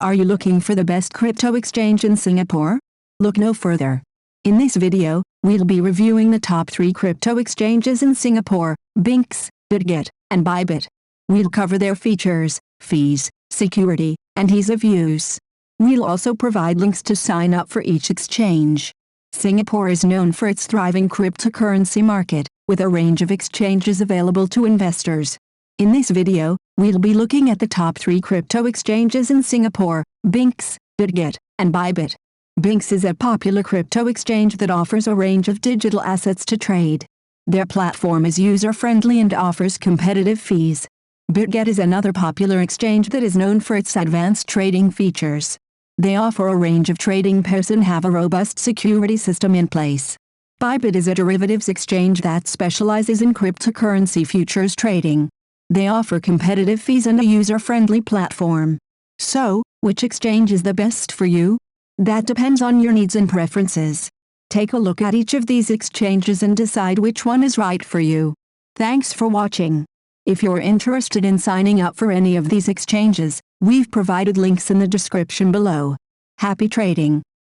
Are you looking for the best crypto exchange in Singapore? Look no further. In this video, we'll be reviewing the top 3 crypto exchanges in Singapore: Binx, Bitget, and Bybit. We'll cover their features, fees, security, and ease of use. We'll also provide links to sign up for each exchange. Singapore is known for its thriving cryptocurrency market, with a range of exchanges available to investors. In this video, we'll be looking at the top 3 crypto exchanges in Singapore: Binx, Bitget, and Bybit. Binx is a popular crypto exchange that offers a range of digital assets to trade. Their platform is user-friendly and offers competitive fees. Bitget is another popular exchange that is known for its advanced trading features. They offer a range of trading pairs and have a robust security system in place. Bybit is a derivatives exchange that specializes in cryptocurrency futures trading. They offer competitive fees and a user-friendly platform. So, which exchange is the best for you? That depends on your needs and preferences. Take a look at each of these exchanges and decide which one is right for you. Thanks for watching. If you're interested in signing up for any of these exchanges, we've provided links in the description below. Happy trading!